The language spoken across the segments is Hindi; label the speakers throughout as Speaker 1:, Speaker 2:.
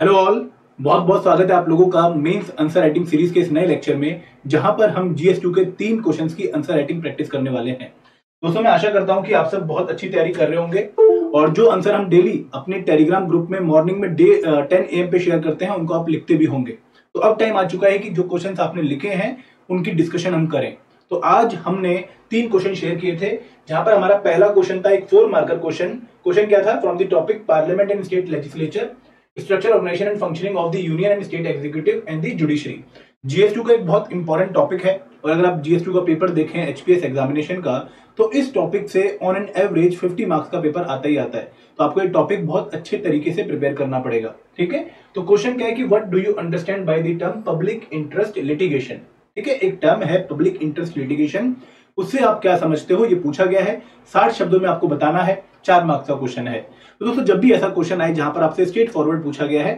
Speaker 1: Hello all. बहुत बहुत स्वागत है आप लोगों का मेंस आंसर राइटिंग सीरीज के इस नए लेक्चर में, जहां पर हम जीएस2 के 3 क्वेश्चंस की आंसर राइटिंग प्रैक्टिस करने वाले हैं। दोस्तों, मैं आशा करता हूं कि आप सब बहुत अच्छी तैयारी कर रहे होंगे और जो आंसर हम डेली अपने टेलीग्राम ग्रुप में मॉर्निंग में 10 AM पे शेयर करते हैं उनको आप लिखते भी होंगे। तो अब टाइम आ चुका है कि जो क्वेश्चन आपने लिखे हैं उनकी डिस्कशन हम करें। तो आज हमने 3 क्वेश्चन शेयर किए थे, जहां पर हमारा पहला क्वेश्चन था एक 4 मार्कर क्वेश्चन। क्वेश्चन क्या था? From the topic parliament and state legislature, structure, organization and functioning of the union and state executive and the judiciary. GS two का एक बहुत इंपॉर्टेंट टॉपिक है और अगर आप जीएस2 का पेपर देखें एचपीएस एग्जामिनेशन का, तो इस टॉपिक से ऑन एन एवरेज 50 मार्क्स का पेपर आता ही आता है। तो आपको ये टॉपिक बहुत अच्छे तरीके से प्रिपेयर करना पड़ेगा। ठीक है, तो क्वेश्चन क्या है कि what do you understand by the term public interest litigation. ठीक है, एक टर्म है पब्लिक इंटरेस्ट लिटिगेशन, उससे आप क्या समझते हो ये पूछा गया है। 60 शब्दों में आपको बताना है। 4 मार्क्स का क्वेश्चन है। तो दोस्तों, जब भी ऐसा क्वेश्चन आए जहां पर आपसे स्ट्रेट फॉरवर्ड पूछा गया है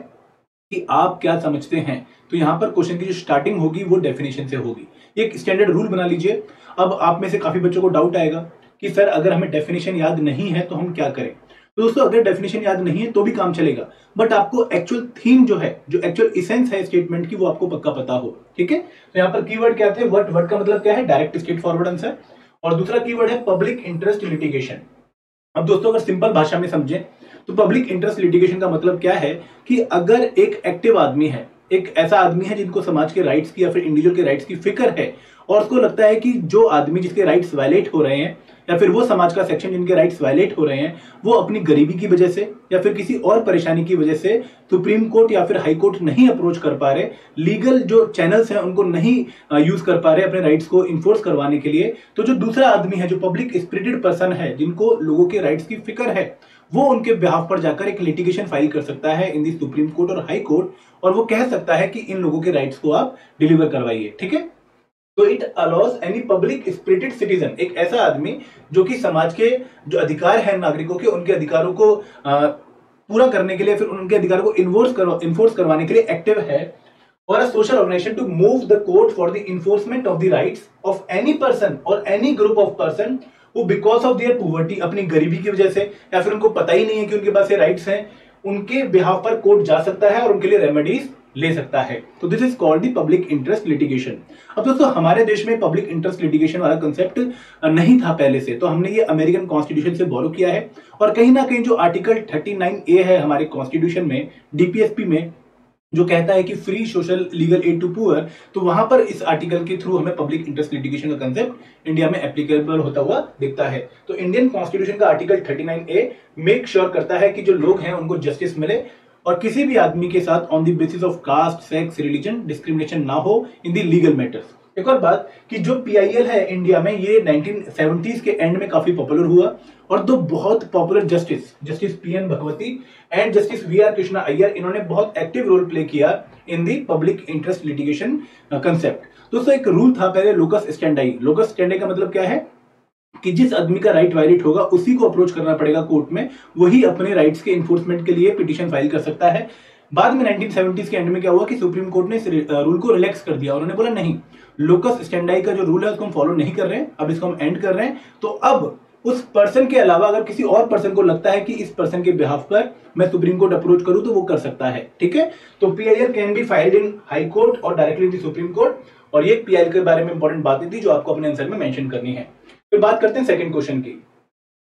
Speaker 1: कि आप क्या समझते हैं, तो यहां पर क्वेश्चन की जो स्टार्टिंग होगी वो डेफिनेशन से होगी। एक स्टैंडर्ड रूल बना लीजिए। अब आप में से काफी बच्चों को डाउट आएगा कि सर अगर हमें डेफिनेशन याद नहीं है तो हम क्या करें। तो दोस्तों, अगर डेफिनेशन याद नहीं है तो भी काम चलेगा, बट आपको एक्चुअल थीम जो है, जो एक्चुअल इसेंस है स्टेटमेंट की, वो आपको पक्का पता हो। ठीक है, तो यहाँ पर कीवर्ड क्या थे? वर्ड, वर्ड का मतलब क्या है? Direct straight forward answer. और दूसरा कीवर्ड है पब्लिक इंटरेस्ट लिटिगेशन। अब दोस्तों, अगर सिंपल भाषा में समझें तो पब्लिक इंटरेस्ट लिटिगेशन का मतलब क्या है कि अगर एक एक्टिव आदमी है, एक ऐसा आदमी है जिनको समाज के राइट्स की या फिर इंडिविजुअल के राइट्स की फिक्र है, और उसको लगता है कि जो आदमी जिसके राइट्स वायलेट हो रहे हैं, या फिर वो समाज का सेक्शन जिनके राइट्स वायलेट हो रहे हैं, वो अपनी गरीबी की वजह से या फिर किसी और परेशानी की वजह से सुप्रीम कोर्ट या फिर हाई कोर्ट नहीं अप्रोच कर पा रहे, लीगल जो चैनल्स हैं उनको नहीं यूज कर पा रहे अपने राइट्स को इन्फोर्स करवाने के लिए, तो जो दूसरा आदमी है, जो पब्लिक स्पिरिटेड पर्सन है, जिनको लोगों के राइट्स की फिक्र है, वो उनके बिहाफ पर जाकर एक लिटिगेशन फाइल कर सकता है इन दी सुप्रीम कोर्ट और हाई कोर्ट, और वो कह सकता है कि इन लोगों के राइट्स को आप डिलीवर करवाइए। ठीक है, तो it allows any public spirited citizen, एक ऐसा आदमी जो कि समाज के जो अधिकार है नागरिकों के, उनके अधिकारों को पूरा करने के लिए, फिर उनके अधिकारों को इन्फोर्स करवाने के लिए एक्टिव है, और a social organization to move the court for the enforcement of the rights of any person or any group of person who because of their poverty, अपनी गरीबी की वजह से या फिर उनको पता ही नहीं है कि उनके पास ये राइट्स हैं, उनके बिहाफ पर कोर्ट जा सकता है और उनके लिए रेमेडीज ले सकता है। तो this is called the public interest litigation. अब दोस्तों, हमारे देश में पब्लिक इंटरेस्ट लिटिगेशन वाला कंसेप्ट नहीं था पहले से, तो हमने ये अमेरिकन कॉन्स्टिट्यूशन से बोरो किया है, और कहीं ना कहीं जो आर्टिकल 39A है हमारे कॉन्स्टिट्यूशन में, डीपीएसपी में, जो कहता है कि free social legal aid to poor, तो वहां पर इस आर्टिकल के थ्रू हमें पब्लिक इंटरेस्ट लिटिगेशन का कंसेप्ट इंडिया में एप्लीकेबल होता हुआ दिखता है। तो इंडियन कॉन्स्टिट्यूशन का आर्टिकल 39A मेक श्योर करता है कि जो लोग हैं उनको जस्टिस मिले, और किसी भी आदमी के साथ on the basis of caste, sex, religion discrimination ना हो इन द लीगल मैटर्स। एक और बात कि जो पीआईएल है इंडिया में, ये 1970s के एंड में काफी पॉपुलर हुआ, और दो बहुत popular justice PN Bhagwati and justice VR Krishna Iyer, इन्होंने बहुत एक्टिव रोल प्ले किया इन दी पब्लिक इंटरेस्ट लिटिगेशन कंसेप्ट। दोस्तों, एक रूल था पहले, लोकस स्टैंडाई। लोकस स्टैंडाई का मतलब क्या है कि जिस आदमी का राइट वायलेट होगा उसी को अप्रोच करना पड़ेगा कोर्ट में, वही अपने राइट्स के इन्फोर्समेंट के लिए पिटीशन फाइल कर सकता है। बाद में 1970s के एंड में क्या हुआ कि सुप्रीम कोर्ट ने इस रूल को रिलैक्स कर दिया। उन्होंने बोला नहीं, लोकस स्टैंडाई का जो रूल है उसको हम फॉलो नहीं कर रहे हैं, अब इसको हम एंड कर रहे हैं। तो अब उस पर्सन के अलावा अगर किसी और पर्सन को लगता है कि इस पर्सन के बिहाफ पर मैं सुप्रीम कोर्ट अप्रोच करूं, तो वो कर सकता है। ठीक है, तो PIL can be filed in high court और directly in the supreme court, और ये पीआईएल के बारे में इंपॉर्टेंट बातें थी जो आपको अपने आंसर में मेंशन करनी है। फिर बात करते हैं सेकंड क्वेश्चन की।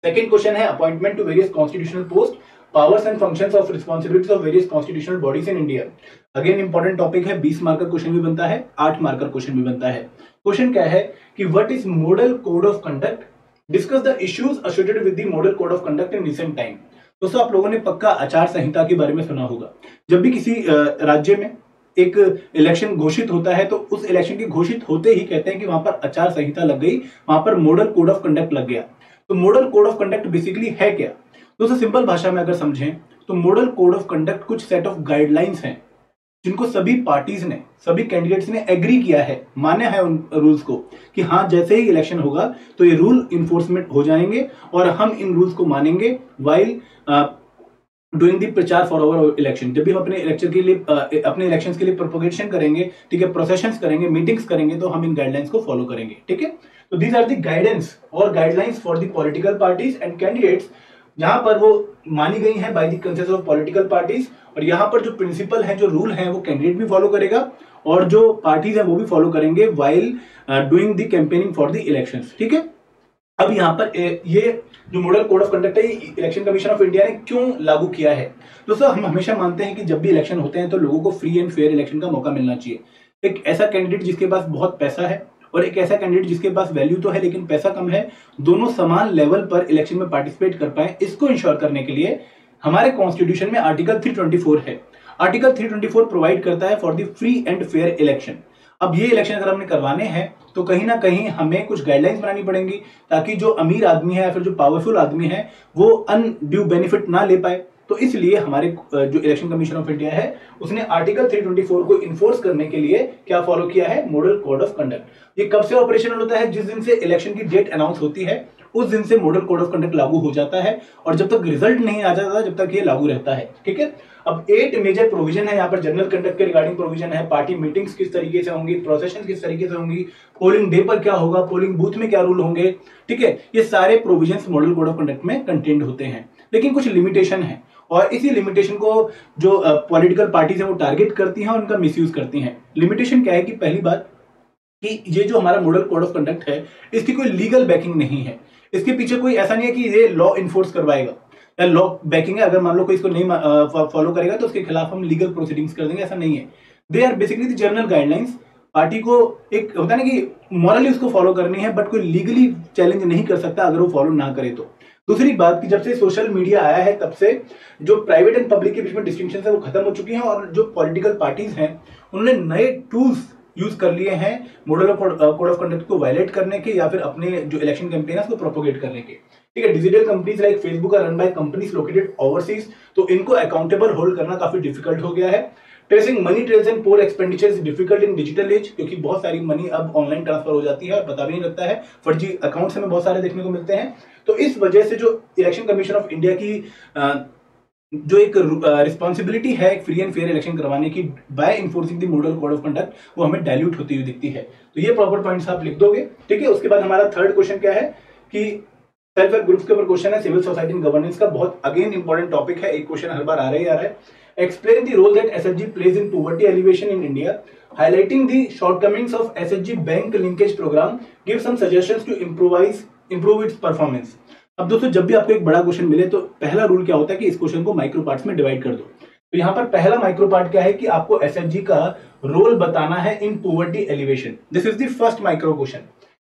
Speaker 1: सेकंड क्वेश्चन है appointment to various constitutional post, powers and functions of responsibilities of various constitutional bodies in India. Again important topic है, 20 मार्कर क्वेश्चन भी बनता है, 8 मार्कर क्वेश्चन भी बनता है। क्वेश्चन क्या है कि what is model code of conduct, discuss the issues associated with the model code of conduct in recent time. दोस्तों, आप लोगों ने पक्का आचार संहिता के बारे में सुना होगा। जब भी किसी राज्य में एक इलेक्शन घोषित होता है, तो उस इलेक्शन के घोषित होते ही कहते हैं कि वहां पर आचार संहिता लग गई, वहां पर मॉडल कोड ऑफ कंडक्ट लग गया। तो model code of conduct basically है क्या? दोस्तों, सिंपल भाषा में अगर समझें तो मॉडल कोड ऑफ कंडक्ट कुछ सेट ऑफ गाइडलाइंस हैं जिनको सभी पार्टीज ने, सभी कैंडिडेट्स ने एग्री किया है, माने है उन रूल्स को कि हाँ, जैसे ही इलेक्शन होगा तो ये रूल इन्फोर्समेंट हो जाएंगे और हम इन रूल्स को मानेंगे वाइल डूइंग दी प्रचार फॉर आवर इलेक्शन। जब भी हम अपने इलेक्शन के लिए, अपने इलेक्शंस के लिए प्रोपोगेशन करेंगे, ठीक है, प्रोसेशंस करेंगे, मीटिंग्स करेंगे, तो हम इन गाइडलाइंस को फॉलो करेंगे। ठीक है, तो दीज आर द गाइडेंस और guidelines for the political parties and candidates जहां पर वो मानी गई हैं by the consensus of political parties, और यहाँ पर जो प्रिंसिपल है, जो रूल है, वो कैंडिडेट भी फॉलो करेगा और जो पार्टीज है वो भी फॉलो करेंगे while doing the campaigning for the elections. ठीक है, अब यहाँ पर ये जो मॉडल कोड ऑफ कंडक्ट है, इलेक्शन कमीशन ऑफ इंडिया ने क्यों लागू किया है? दोस्तों, हम हमेशा मानते हैं कि जब भी इलेक्शन होते हैं तो लोगों को फ्री एंड फेयर इलेक्शन का मौका मिलना चाहिए। एक ऐसा कैंडिडेट जिसके पास बहुत पैसा है और एक ऐसा कैंडिडेट जिसके पास वैल्यू तो है लेकिन पैसा कम है, दोनों समान लेवल पर इलेक्शन में पार्टिसिपेट कर पाए, इसको इंश्योर करने के लिए हमारे कॉन्स्टिट्यूशन में आर्टिकल 324 है। आर्टिकल 324 प्रोवाइड करता है for the free and fair election. अब ये इलेक्शन अगर हमने करवाने हैं तो कहीं ना कहीं हमें कुछ गाइडलाइंस बनानी पड़ेंगी, ताकि जो अमीर आदमी है या फिर जो पावरफुल आदमी है वो अनड्यू बेनिफिट ना ले पाए। तो इसलिए हमारे जो इलेक्शन कमीशन ऑफ इंडिया है उसने आर्टिकल 324 को इन्फोर्स करने के लिए क्या फॉलो किया है? Model code of conduct. ये कब से ऑपरेशनल होता है? जिस दिन से इलेक्शन की डेट अनाउंस होती है उस दिन से मॉडल कोड ऑफ कंडक्ट लागू हो जाता है, और जब तक रिजल्ट नहीं आ जाता जब तक ये लागू रहता है। ठीक है, अब 8 मेजर प्रोविजन है यहाँ पर। जनरल कंडक्ट के रिगार्डिंग प्रोविजन है, पार्टी मीटिंग्स किस तरीके से होंगी, प्रोसेशन किस तरीके से होंगी, पोलिंग डे पर क्या होगा, पोलिंग बूथ में क्या रूल होंगे। ठीक है, ये सारे provision model code of conduct में कंटेंट होते हैं, लेकिन कुछ लिमिटेशन है, और इसी लिमिटेशन को जो पॉलिटिकल पार्टीज है वो टारगेट करती हैं और उनका मिसयूज करती हैं। लिमिटेशन क्या है कि पहली बात कि ये जो हमारा मॉडल कोड ऑफ कंडक्ट है इसकी कोई लीगल बैकिंग नहीं है। इसके पीछे कोई ऐसा नहीं है कि ये लॉ इन्फोर्स करवाएगा या लॉ बैकिंग है, अगर मान लो कोई इसको नहीं फॉलो करेगा तो उसके खिलाफ हम लीगल प्रोसीडिंग्स कर देंगे, ऐसा नहीं है। They are basically the general guidelines. Party को एक होता है ना कि मॉरली उसको फॉलो करनी है, बट कोई लीगली चैलेंज नहीं कर सकता अगर वो फॉलो ना करे तो। दूसरी बात कि जब से सोशल मीडिया आया है तब से जो प्राइवेट एंड पब्लिक के बीच में डिस्टिंक्शन है वो खत्म हो चुकी है, और जो पॉलिटिकल पार्टीज हैं उन्होंने नए टूल्स यूज कर लिए हैं मॉडल कोड ऑफ कंडक्ट को वायलेट करने के या फिर अपने जो इलेक्शन कैंपेन है उसको प्रोपोगेट करने के। ठीक है, digital companies like Facebook are run by companies located overseas, तो इनको अकाउंटेबल होल्ड करना काफी डिफिकल्ट हो गया है। Tracing money trails and poll expenditure is difficult in digital age, क्योंकि बहुत सारी मनी अब ऑनलाइन ट्रांसफर हो जाती है और पता भी नहीं लगता है, फर्जी अकाउंट्स हमें बहुत सारे देखने को मिलते हैं। तो इस वजह से जो इलेक्शन कमीशन ऑफ इंडिया की जो एक रिस्पॉन्सिबिलिटी है एक फ्री एंड फेयर इलेक्शन करवाने की by enforcing the model code of conduct, वो हमें डाइल्यूट होती हुई दिखती है। तो ये प्रॉपर पॉइंट्स आप लिख दोगे। ठीक है, उसके बाद हमारा थर्ड क्वेश्चन क्या है कि सेल्फ हेल्प ग्रुप्स के ऊपर क्वेश्चन है, सिविल सोसाइटी इन गवर्नेंस का, बहुत अगेन इंपॉर्टेंट टॉपिक है, एक क्वेश्चन हर बार आ रहा है। Explain the role that SHG plays in poverty alleviation in India, highlighting the shortcomings of SHG bank linkage programme, give some suggestions to improve its performance. अब दोस्तों, जब भी आपको एक बड़ा क्वेश्चन मिले तो पहला रूल क्या होता है कि इस क्वेश्चन को माइक्रो पार्ट्स में डिवाइड कर दो। तो यहाँ पर पहला माइक्रो पार्ट क्या है कि आपको एसएचजी का रोल बताना है इन poverty elevation. This is the first micro question.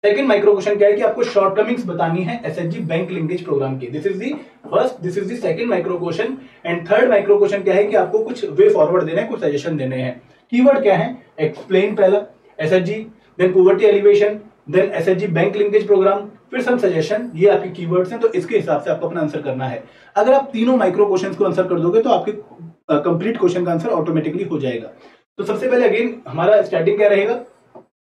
Speaker 1: Second micro question क्या है कि आपको शॉर्टकमिंग्स बतानी है एसएचजी बैंक लिंकेज प्रोग्राम की। This is the first, this is the second micro question. And third micro question क्या है कि आपको कुछ वे फॉरवर्ड देना है, कुछ सजेशन देने हैं। कीवर्ड क्या है? एक्सप्लेन पहला, SHG, then poverty alleviation, then SHG bank linkage programme, फिर सम सजेशन। ये आपके कीवर्ड्स हैं, तो इसके हिसाब से आपको अपना आंसर करना है। अगर आप तीनों माइक्रो क्वेश्चंस को आंसर कर दोगे तो आपके कंप्लीट क्वेश्चन का आंसर ऑटोमेटिकली हो जाएगा। तो सबसे पहले अगेन हमारा स्टार्टिंग क्या रहेगा?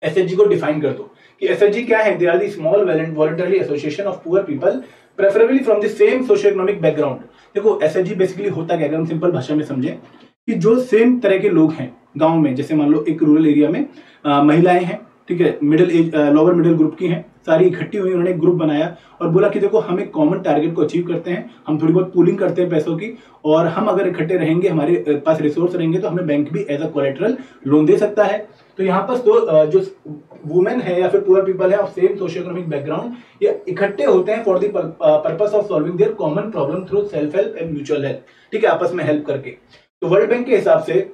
Speaker 1: एसएचजी को डिफाइन कर दो कि एसएचजी क्या है। They are the small voluntary association of poor people preferably from the same socio economic background. देखो, एसएचजी बेसिकली होता क्या है, अगर हम सिंपल भाषा में समझें कि जो सेम तरह के लोग हैं गांव में, जैसे मान लो एक रूरल एरिया में महिलाएं हैं, ठीक है, middle age lower middle group की हैं, सारी इकट्ठी हुई, उन्होंने एक ग्रुप बनाया और बोला कि देखो हम एक कॉमन टारगेट को अचीव करते हैं, हम थोड़ी बहुत पूलिंग करते हैं पैसों की, और हम अगर इकट्ठे रहेंगे, हमारे पास रिसोर्स रहेंगे तो हमें बैंक भी एज अ कोलेटरल लोन दे सकता है। तो यहाँ पर तो जो वुमेन है या फिर पुअर पीपल है of same socio economic background, ये इकट्ठे होते हैं for the purpose of solving their common problem through self help and mutual help. ठीक है, आपस में हेल्प करके। तो वर्ल्ड बैंक के हिसाब से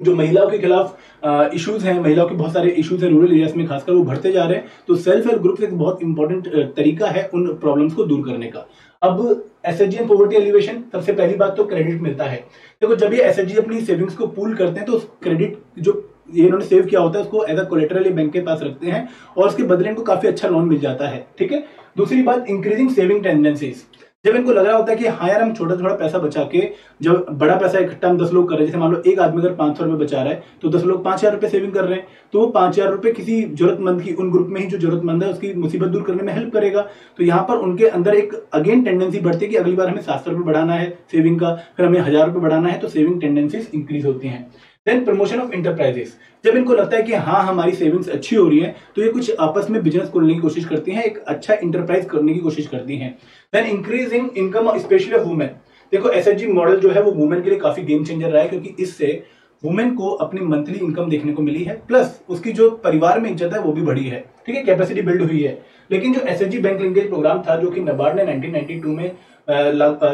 Speaker 1: जो महिलाओं के खिलाफ इश्यूज हैं, महिलाओं के बहुत सारे इश्यूज हैं रूरल एरियाज में खासकर, वो बढ़ते जा रहे हैं। तो सेल्फ हेल्प ग्रुप एक बहुत इंपॉर्टेंट तरीका है उन प्रॉब्लम्स को दूर करने का। अब एसएचजी एंड पॉवर्टी एलिवेशन, सबसे पहली बात तो क्रेडिट मिलता है। देखो, जब ये एसएचजी अपनी सेविंग्स को पूल करते हैं तो क्रेडिट जो ये इन्होंने सेव किया होता है उसको एज अ कोलेटरल बैंक के पास रखते हैं और उसके बदले इनको काफी अच्छा लोन मिल जाता है। ठीक है, दूसरी बात, इंक्रीजिंग सेविंग टेंडेंसीज। जब इनको लग रहा होता है कि हाँ यार हम छोटा छोटा पैसा बचा के, जब बड़ा पैसा इकट्ठा हम 10 लोग कर रहे हैं, जैसे मान लो एक आदमी अगर 500 रुपए बचा रहा है तो 10 लोग 5000 रुपए सेविंग कर रहे हैं, तो वो 5000 रुपए किसी जरूरतमंद की, उन ग्रुप में ही जो जरूरतमंद है उसकी मुसीबत दूर करने में हेल्प करेगा। तो यहाँ पर उनके अंदर एक अगेन टेंडेंसी बढ़ती है कि अगली बार हमें 700 रुपए बढ़ाना है सेविंग का, फिर हमें 1000 रुपए बढ़ाना है, तो सेविंग टेंडेंसीज इंक्रीज होती हैं। देन प्रमोशन ऑफ इंटरप्राइजेस, जब इनको लगता है कि हाँ हमारी सेविंग्स अच्छी हो रही है तो ये कुछ आपस में बिजनेस खोलने की कोशिश करती हैं, एक अच्छा इंटरप्राइज करने की कोशिश करती हैं। Then increasing income specially of women. देखो एसएचजी मॉडल जो है वो वुमेन के लिए काफी गेम चेंजर रहा है, क्योंकि इससे वुमेन को अपनी मंथली इनकम देखने को मिली है, प्लस उसकी जो परिवार में इज्जत है वो भी बढ़ी है, ठीक है, कैपेसिटी बिल्ड हुई है। लेकिन जो एसएचजी बैंक लिंकेज प्रोग्राम था जो कि नाबार्ड ने 1992 में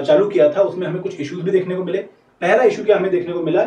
Speaker 1: चालू किया था, उसमें हमें कुछ इश्यूज भी देखने को मिले। पहला इशू क्या हमें देखने को मिला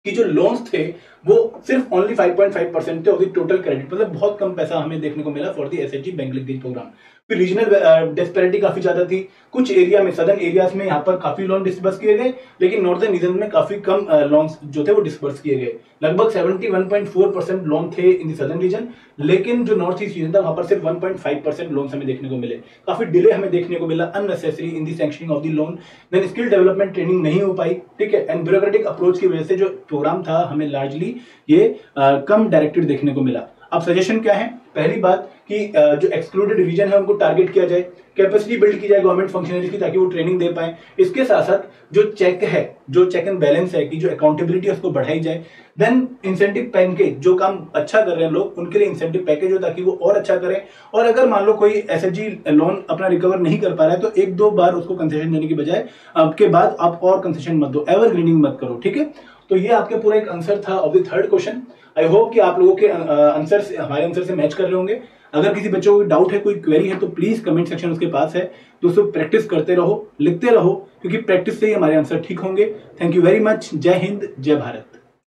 Speaker 1: कि जो लोन्स थे वो सिर्फ ओनली 5.5% थे ऑफ द टोटल क्रेडिट, मतलब बहुत कम पैसा हमें देखने को मिला for the SHG bank linkage programme. फिर रीजनल डिस्पैरिटी काफी ज्यादा थी, कुछ एरिया में सदर्न एरियाज में यहाँ पर काफी लोन डिस्बर्स किए गए, लेकिन नॉर्दर्न रीजन में काफी कम लोन्स जो थे वो डिस्बर्स किए गए। लगभग 71.4% लोन थे इन द सदर्न रीजन, लेकिन जो नॉर्थ ईस्ट रीजन था वहां पर सिर्फ 1.5% लोन हमें देखने को मिले। काफी डिले हमें देखने को मिला unnecessary in the sanctioning of the loan. Then skill development training नहीं हो पाई, ठीक है, एंड ब्यूरोक्रेटिक अप्रोच की वजह से जो प्रोग्राम था हमें लार्जली ये कम डायरेक्टेड देखने को मिला। अब सजेशन क्या है? पहली बात कि जो एक्सक्लूडेड रीजन है उनको टारगेट किया जाए, कैपेसिटी बिल्ड की जाए गवर्नमेंट फंक्शनरीज की ताकि वो ट्रेनिंग दे पाए। इसके साथ साथ जो चेक है, जो चेक एंड बैलेंस है कि जो अकाउंटेबिलिटी है उसको बढ़ाई जाए। देन इंसेंटिव पैकेज, जो काम अच्छा कर रहे हैं लोग उनके लिए इंसेंटिव पैकेज हो ताकि वो और अच्छा करें। और अगर मान लो कोई एसएचजी लोन अपना रिकवर नहीं कर पा रहा है तो एक दो बार उसको कंसेशन देने की बजाय आपके बाद आप और कंसेशन मत दो, एवरग्रीनिंग मत करो, ठीक है। तो ये आपके पूरा एक आंसर था of the third question. I hope कि आप लोगों के आंसर हमारे आंसर से मैच कर रहे होंगे। अगर किसी बच्चों को डाउट है, कोई क्वेरी है, तो प्लीज कमेंट सेक्शन उसके पास है। दोस्तों प्रैक्टिस करते रहो, लिखते रहो, क्योंकि प्रैक्टिस से ही हमारे आंसर ठीक होंगे। Thank you very much. जय हिंद, जय भारत।